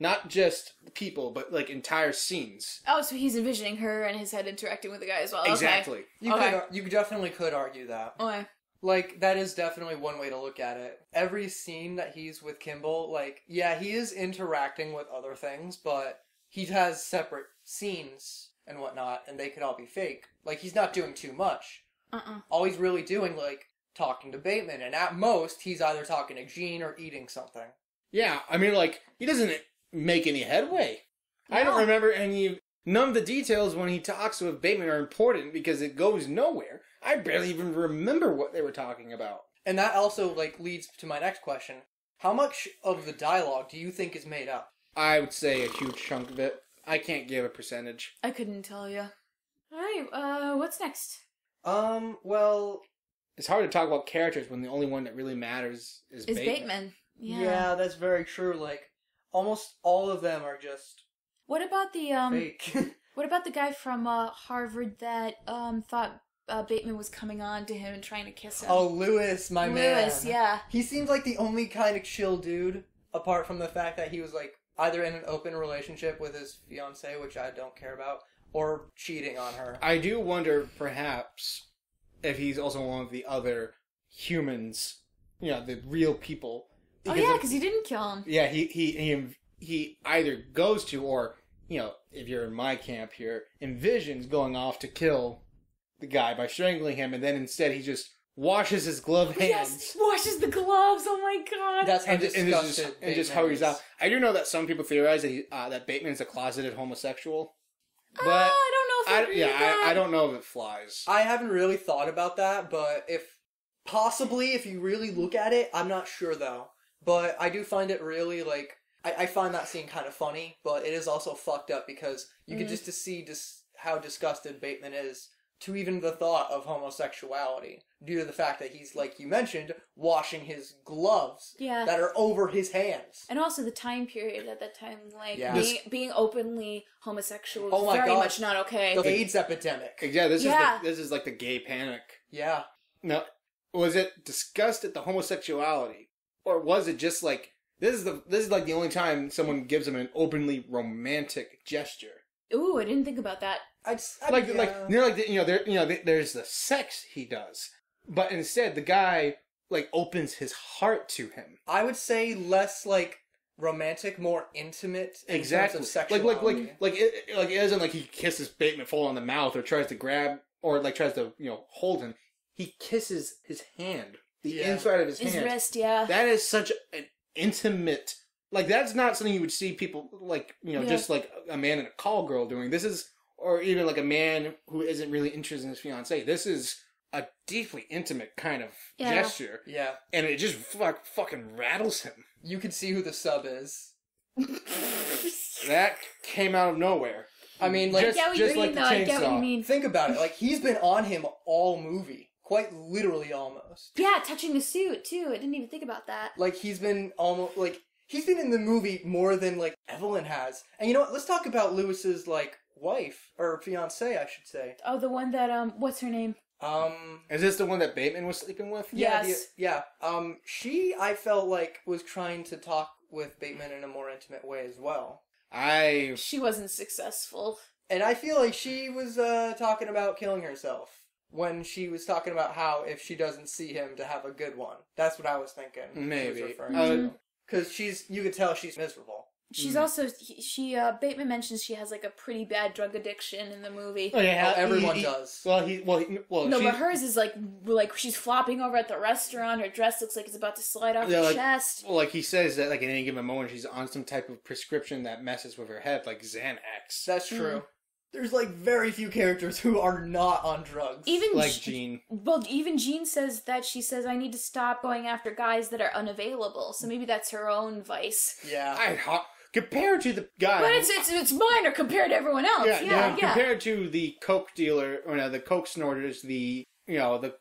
Not just people, but like entire scenes. Oh, so he's envisioning her and his head interacting with the guy as well. Exactly. Okay. You definitely could argue that. Okay. Like, that is definitely one way to look at it. Every scene that he's with Kimball, like, yeah, he is interacting with other things, but he has separate scenes and whatnot, and they could all be fake. Like, he's not doing too much. All he's really doing, like, talking to Bateman, and at most, he's either talking to Jean or eating something. Yeah, I mean, like, he doesn't make any headway. No. I don't remember none of the details when he talks with Bateman are important because it goes nowhere. I barely even remember what they were talking about. And that also, like, leads to my next question. How much of the dialogue do you think is made up? I would say a huge chunk of it. I can't give a percentage. I couldn't tell you. Alright, what's next? Well... It's hard to talk about characters when the only one that really matters is Bateman. Yeah, that's very true. Like, almost all of them are just... What about the, fake. What about the guy from, Harvard that, thought... Bateman was coming on to him and trying to kiss him. Oh, Lewis, my man. Lewis, yeah. He seemed like the only kind of chill dude, apart from the fact that he was, like, either in an open relationship with his fiancée, which I don't care about, or cheating on her. I do wonder, perhaps, if he's also one of the other humans, the real people. Because he didn't kill him. Yeah, he either goes to, or, if you're in my camp here, envisions going off to kill the guy by strangling him, and then instead he just washes his gloved hands. Yes, washes the gloves. Oh my god! That's how disgusted and just hurries out. I do know that some people theorize that that Bateman's a closeted homosexual, but I don't know if I agree with that. I don't know if it flies. I haven't really thought about that, but if you really look at it, I'm not sure though. But I do find it really like I find that scene kind of funny, but it is also fucked up because you can just see how disgusted Bateman is to even the thought of homosexuality, due to the fact that he's, like you mentioned, washing his gloves that are over his hands. And also the time period at that time, like, being openly homosexual was very much not okay. The AIDS epidemic. Yeah, this is like the gay panic. Yeah. Now, was it disgust at the homosexuality? Or was it just like, this is like the only time someone gives him an openly romantic gesture? Ooh, I didn't think about that. There's the sex he does, but instead the guy like opens his heart to him. I would say less like romantic, more intimate in terms of sexuality. It isn't like he kisses Bateman full on the mouth or tries to grab or like tries to hold him. He kisses his hand, the inside of his hand, his wrist. Yeah, that is such an intimate. Like, that's not something you would see people, like, just like a man and a call girl doing. This is, or even like a man who isn't really interested in his fiancée. This is a deeply intimate kind of gesture. Yeah. And it just fucking rattles him. You can see who the sub is. That came out of nowhere. I mean, like, I get what you mean. Think about it. Like, he's been on him all movie. Quite literally, almost. Yeah, touching the suit, too. I didn't even think about that. Like, he's been almost, like... He's been in the movie more than, like, Evelyn has. And you know what? Let's talk about Lewis's, like, wife. Or fiancée, I should say. Oh, the one that, what's her name? Is this the one that Bateman was sleeping with? Yes. She, I felt like, was trying to talk with Bateman in a more intimate way as well. She wasn't successful. And I feel like she was, talking about killing herself. When she was talking about how, if she doesn't see him, to have a good one. That's what I was thinking. Maybe. Because you could tell she's miserable. She's also, Bateman mentions she has like a pretty bad drug addiction in the movie. Oh yeah, everyone does. But hers is like she's flopping over at the restaurant. Her dress looks like it's about to slide off her chest. Well, like he says that like at any given moment she's on some type of prescription that messes with her head, like Xanax. That's true. There's like very few characters who are not on drugs. Even like Jean. Well, even Jean says that she says, I need to stop going after guys that are unavailable. So maybe that's her own vice. Yeah. Compared to the guy. But it's minor compared to everyone else. Yeah. Compared to the coke dealer, or no, the coke snorters, the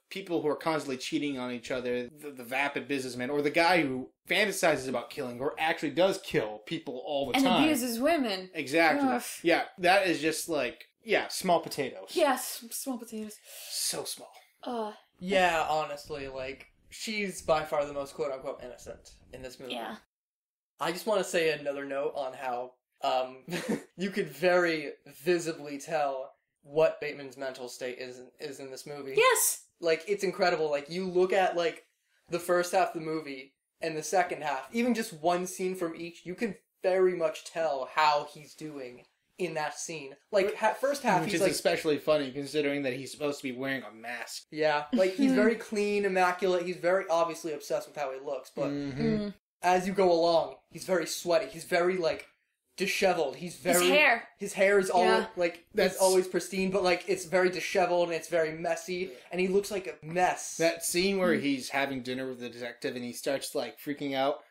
people who are constantly cheating on each other, the vapid businessman, or the guy who fantasizes about killing, or actually does kill people all the time. And abuses women. Exactly. Ugh. Yeah, that is just like, Yeah, small potatoes. Yes, small potatoes. So small. Yeah, honestly, like, she's by far the most quote-unquote innocent in this movie. Yeah. I just want to say another note on how you could very visibly tell what Bateman's mental state is in this movie. Yes! Like, it's incredible. Like, you look at, like, the first half of the movie and the second half, even just one scene from each, you can very much tell how he's doing in that scene. Like, first half, Which he's is like... especially funny considering that he's supposed to be wearing a mask. Yeah, like, he's very clean, immaculate, he's very obviously obsessed with how he looks, but as you go along, he's very sweaty, he's very, like, disheveled, his hair is always, like, that's always pristine, but, like, it's very disheveled, and it's very messy, and he looks like a mess. That scene where he's having dinner with the detective and he starts, like, freaking out,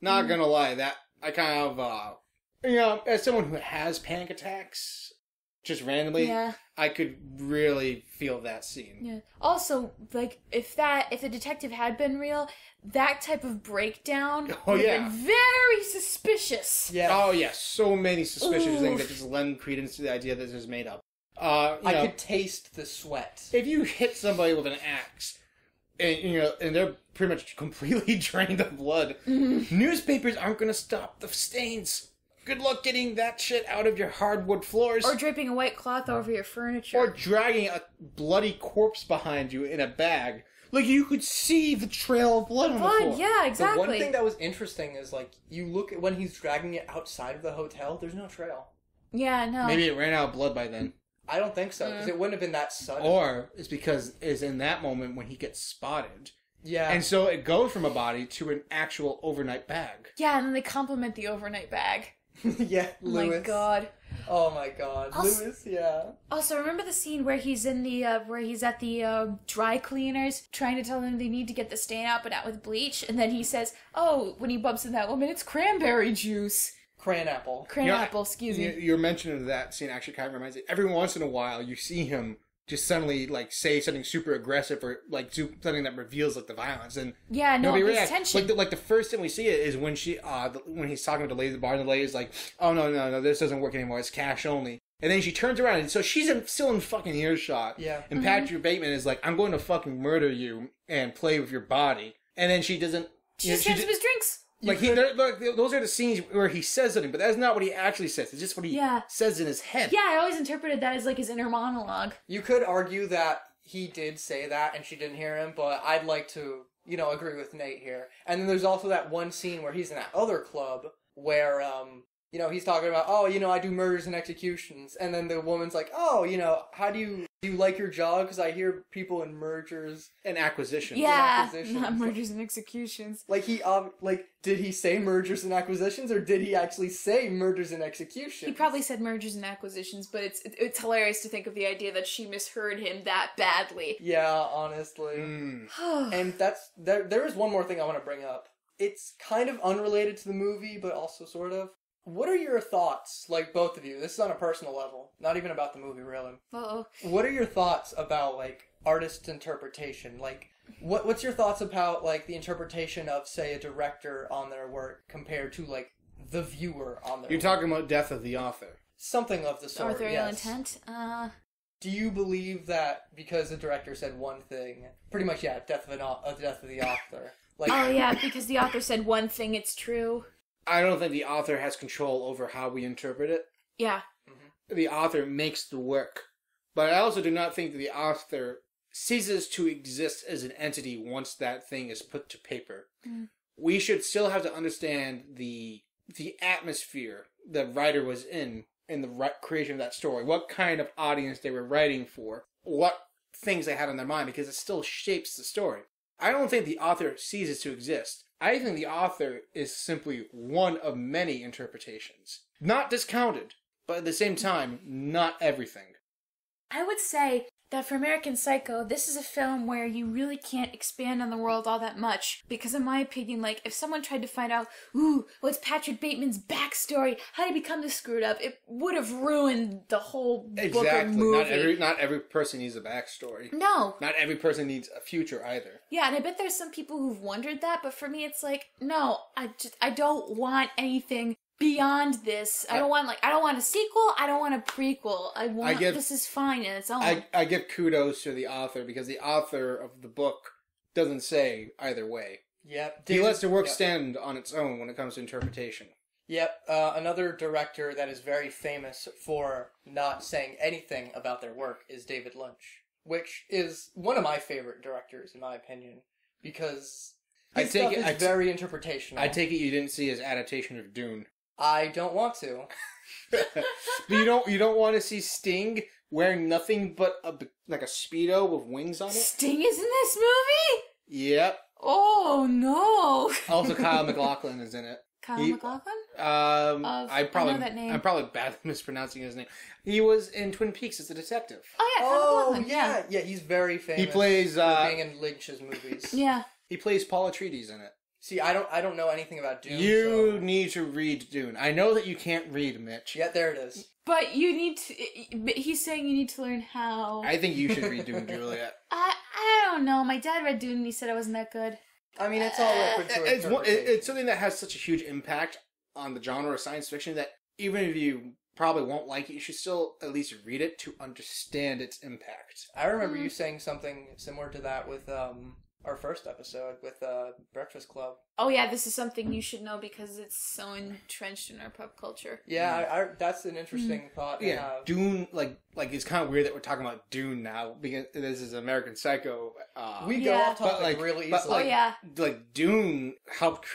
not gonna lie, that, I kind of, you know, as someone who has panic attacks, just randomly, I could really feel that scene. Yeah. Also, like, if the detective had been real, that type of breakdown would have been very suspicious. Yeah. Oh, yeah. So many suspicious things that just lend credence to the idea that this is made up. I could taste the sweat. If you hit somebody with an axe, and they're pretty much completely drained of blood, newspapers aren't going to stop the stains. Good luck getting that shit out of your hardwood floors. Or draping a white cloth over your furniture. Or dragging a bloody corpse behind you in a bag. Like, you could see the trail of blood on the floor. Yeah, exactly. The one thing that was interesting is, like, you look at when he's dragging it outside of the hotel, there's no trail. Yeah, no. Maybe it ran out of blood by then. I don't think so, because it wouldn't have been that sudden. Or it's because it's in that moment when he gets spotted. Yeah. And so it goes from a body to an actual overnight bag. Yeah, and then they compliment the overnight bag. Yeah, Lewis. Oh my god. Oh my god. Also, Lewis, yeah. Also, remember the scene where he's in the, where he's at the, dry cleaners, trying to tell them they need to get the stain out, but not with bleach, and then he says, oh, when he bumps into that woman, it's cranberry juice. Cranapple. Cranapple, excuse me. Your mention of that scene actually kind of reminds me, every once in a while, you see him just suddenly, like, say something super aggressive or, like, something that reveals, like, the violence. And yeah, no, there's tension. Like the first time we see it is when when he's talking to the lady at the bar, and the lady's like, oh, no, this doesn't work anymore, it's cash only. And then she turns around, and so she's still in fucking earshot. Yeah. And Patrick Bateman is like, I'm going to fucking murder you and play with your body. And then she doesn't... She just hands him his drinks. Like, those are the scenes where he says something, but that's not what he actually says. It's just what he says in his head. Yeah, I always interpreted that as, like, his inner monologue. You could argue that he did say that and she didn't hear him, but I'd like to, agree with Nate here. And then there's also that one scene where he's in that other club where, he's talking about, I do murders and executions. And then the woman's like, how do you like your job? Because I hear people in mergers and acquisitions. Yeah, not mergers and executions. Like, did he say mergers and acquisitions, or did he actually say murders and executions? He probably said mergers and acquisitions, but it's hilarious to think of the idea that she misheard him that badly. Yeah, honestly. And there is one more thing I want to bring up. It's kind of unrelated to the movie, but also sort of. What are your thoughts, like, both of you? This is on a personal level, not even about the movie, really. Uh-oh. What are your thoughts about, like, artist interpretation? Like, what's your thoughts about, like, the interpretation of, say, a director on their work compared to, like, the viewer on their You're talking about death of the author. Something of the sort, authorial intent? Do you believe that because the director said one thing, pretty much, death of the author? Like, oh, yeah, because the author said one thing, it's true. I don't think the author has control over how we interpret it. Yeah. Mm-hmm. The author makes the work. But I also do not think that the author ceases to exist as an entity once that thing is put to paper. We should still have to understand the atmosphere the writer was in the creation of that story. What kind of audience they were writing for. What things they had on their mind, because it still shapes the story. I don't think the author ceases to exist. I think the author is simply one of many interpretations. Not discounted, but at the same time, not everything. I would say that for American Psycho, this is a film where you really can't expand on the world all that much. Because in my opinion, like, if someone tried to find out, what's Patrick Bateman's backstory? How did he become this screwed up? It would have ruined the whole book or movie. Not every person needs a backstory. No. Not every person needs a future either. Yeah, and I bet there's some people who've wondered that, but for me it's like, no, I don't want anything beyond this. I don't want a sequel. I don't want a prequel. This is fine in its own. I give kudos to the author because the author of the book doesn't say either way. Yep. He lets the work stand on its own when it comes to interpretation. Yep. Another director that is very famous for not saying anything about their work is David Lynch, which is one of my favorite directors, in my opinion, because his stuff is very interpretational. I take it you didn't see his adaptation of Dune. I don't want to. But you don't want to see Sting wearing nothing but a Speedo with wings on it? Sting is in this movie? Yep. Oh, no. Also, Kyle MacLachlan is in it. Kyle MacLachlan? I know that name. I'm probably badly mispronouncing his name. He was in Twin Peaks as a detective. Oh, yeah, Kyle MacLachlan. Yeah. Yeah, he's very famous. He plays for being in Lynch's movies. Yeah. He plays Paul Atreides in it. See, I don't know anything about Dune. You need to read Dune. I know that you can't read, Mitch. Yeah, there it is. But you need to... He's saying you need to learn how... I think you should read Dune, Juliet. I don't know. My dad read Dune and he said it wasn't that good. I mean, it's all open to interpretation. It's something that has such a huge impact on the genre of science fiction that even if you probably won't like it, you should still at least read it to understand its impact. I remember you saying something similar to that with our first episode with Breakfast Club. Oh yeah, this is something you should know because it's so entrenched in our pop culture. Yeah, that's an interesting thought to have. Dune, like it's kind of weird that we're talking about Dune now because this is American Psycho. We go off topic really easily. Like Dune helped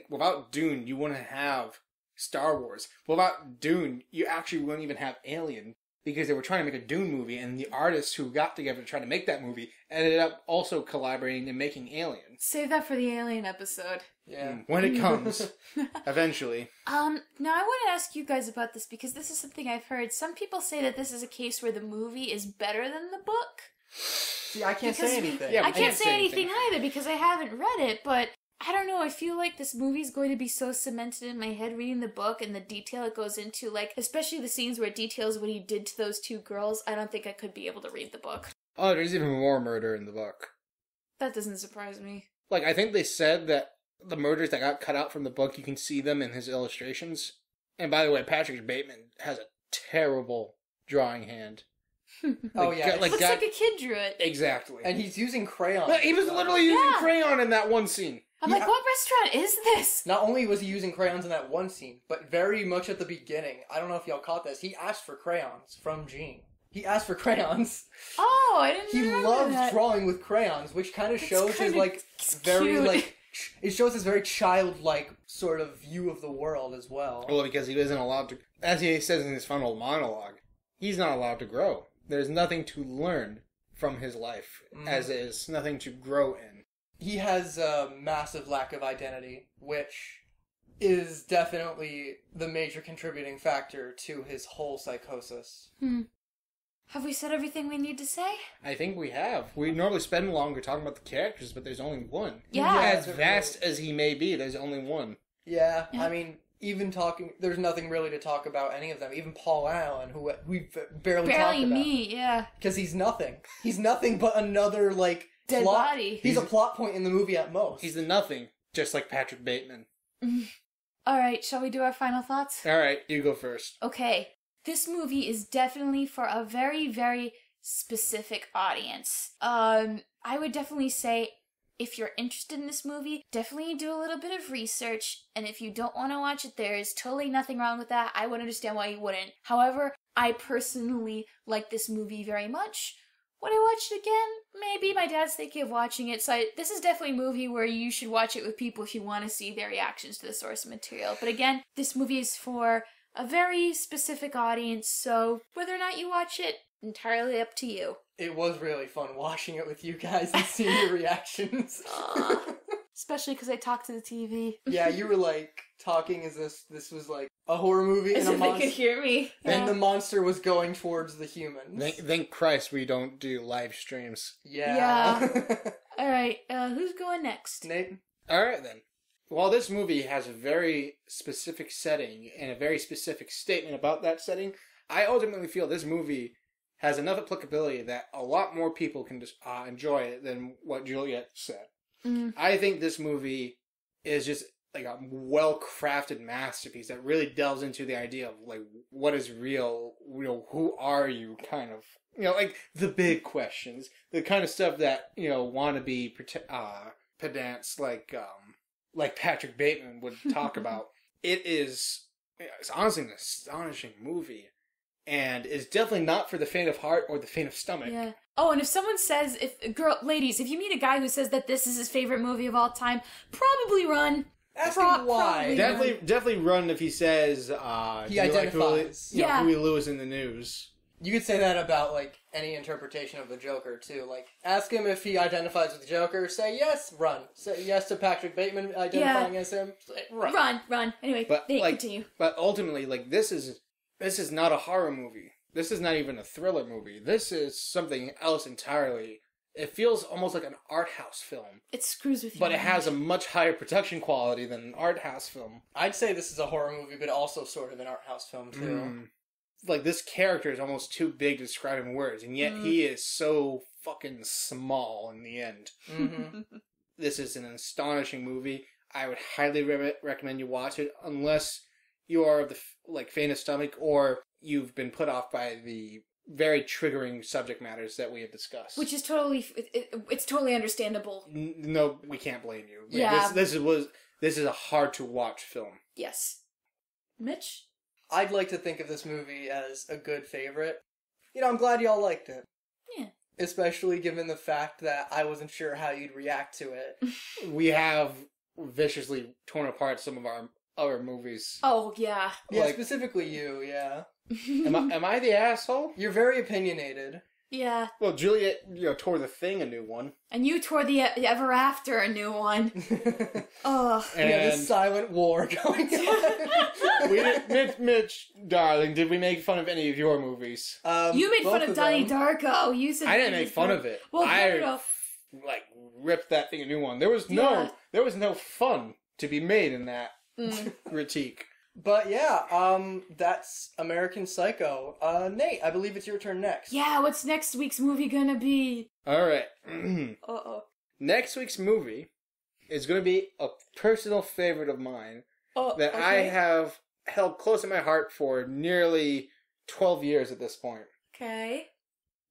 without Dune, you wouldn't have Star Wars. Without Dune, you actually wouldn't even have Alien. Because they were trying to make a Dune movie, and the artists who got together to try to make that movie ended up also collaborating and making Alien. Save that for the Alien episode. Yeah. When it comes. Eventually. Now I want to ask you guys about this, because this is something I've heard. Some people say that this is a case where the movie is better than the book. See, I can't say anything. Yeah, I can't say anything either, because I haven't read it, but... I don't know, I feel like this movie's going to be so cemented in my head reading the book and the detail it goes into, like, especially the scenes where it details what he did to those two girls, I don't think I could be able to read the book. Oh, there's even more murder in the book. That doesn't surprise me. Like, I think they said that the murders that got cut out from the book, you can see them in his illustrations. And by the way, Patrick Bateman has a terrible drawing hand. Looks like a kid drew it. Exactly. And he's using crayon. But he was literally using crayon in that one scene. I'm like, what restaurant is this? Not only was he using crayons in that one scene, but very much at the beginning, I don't know if y'all caught this, he asked for crayons from Gene. He asked for crayons. Oh, I didn't He remember loves that. drawing with crayons, which kind of shows his, it shows his very childlike sort of view of the world as well. Well, because he isn't allowed to, as he says in his final monologue, he's not allowed to grow. There's nothing to learn from his life, as is nothing to grow in. He has a massive lack of identity, which is definitely the major contributing factor to his whole psychosis. Have we said everything we need to say? I think we have. We normally spend longer talking about the characters, but there's only one. Yeah. As vast as he may be, there's only one. Yeah, I mean, there's nothing really to talk about any of them. Even Paul Allen, who we've barely talked about. me, yeah. Because he's nothing. He's nothing but another, dead body. He's a plot point in the movie at most. He's the nothing, just like Patrick Bateman. Alright, shall we do our final thoughts? Alright, you go first. Okay. This movie is definitely for a very, very specific audience. I would definitely say, if you're interested in this movie, definitely do a little bit of research, and if you don't want to watch it, there is totally nothing wrong with that. I would understand why you wouldn't. However, I personally like this movie very much. Would I watch it again? Maybe. My dad's thinking of watching it, so this is definitely a movie where you should watch it with people if you want to see their reactions to the source material. But again, this movie is for a very specific audience, so whether or not you watch it, entirely up to you. It was really fun watching it with you guys and seeing your reactions. Especially because I talked to the TV. Yeah, you were talking as this was a horror movie as and if they could hear me. And the monster was going towards the humans. Thank Christ we don't do live streams. Yeah. Alright, who's going next? Nate? Alright then. While this movie has a very specific setting and a very specific statement about that setting, I ultimately feel this movie has enough applicability that a lot more people can just enjoy it than what Juliet said. I think this movie is just like a well-crafted masterpiece that really delves into the idea of like what is real, who are you, kind of, like the big questions, the kind of stuff that wannabe pedants like Patrick Bateman would talk about. It's honestly an astonishing movie, and it's definitely not for the faint of heart or the faint of stomach. Yeah. Oh, and if someone says, ladies, if you meet a guy who says that this is his favorite movie of all time, probably run. Ask him why. Definitely run if he says he identifies. Huey Lewis in the News. You could say that about like any interpretation of the Joker too. Like, ask him if he identifies with the Joker. Say yes, run. Say yes to Patrick Bateman identifying as him. Say, run. Anyway, continue. But ultimately, like this is not a horror movie. This is not even a thriller movie. This is something else entirely. It feels almost like an art house film. It screws with you. But it has a much higher production quality than an art house film. I'd say this is a horror movie, but also sort of an art house film, too. Like, this character is almost too big to describe in words, and yet he is so fucking small in the end. Mm-hmm. This is an astonishing movie. I would highly recommend you watch it, unless you are of the faint of stomach, or you've been put off by the very triggering subject matters that we have discussed. Which is totally, it's totally understandable. No, we can't blame you. Yeah. This is a hard to watch film. Yes. Mitch? I'd like to think of this movie as a good favorite. I'm glad y'all liked it. Yeah. Especially given the fact that I wasn't sure how you'd react to it. We have viciously torn apart some of our other movies. Oh, yeah. Yeah, specifically you, yeah. Am I the asshole? You're very opinionated. Yeah. Well, Juliet, tore The Thing a new one. And you tore the Ever After a new one. Ugh. And we have a silent war going on. Mitch, darling, did we make fun of any of your movies? You made fun of Donnie Darko. You said I didn't make fun of it. Well, I ripped that thing a new one. There was no fun to be made in that critique. But yeah, that's American Psycho. Nate, I believe it's your turn next. Yeah, what's next week's movie gonna be? Alright. Next week's movie is gonna be a personal favorite of mine that I have held close in my heart for nearly 12 years at this point. Okay.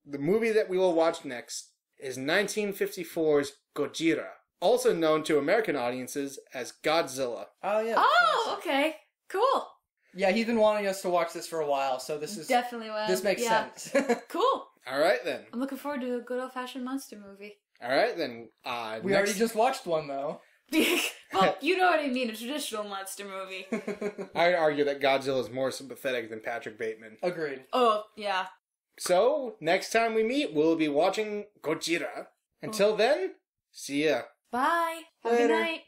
The movie that we will watch next is 1954's Gojira, also known to American audiences as Godzilla. Oh, yeah. Oh, okay. Cool. Yeah, he's been wanting us to watch this for a while, so this is... Definitely will. This makes sense. Cool. Alright then. I'm looking forward to a good old-fashioned monster movie. Alright then. We already just watched one, though. Well, you know what I mean, a traditional monster movie. I'd argue that Godzilla is more sympathetic than Patrick Bateman. Agreed. Oh, yeah. So, next time we meet, we'll be watching Gojira. Until then, see ya. Bye. Have Later. a good night.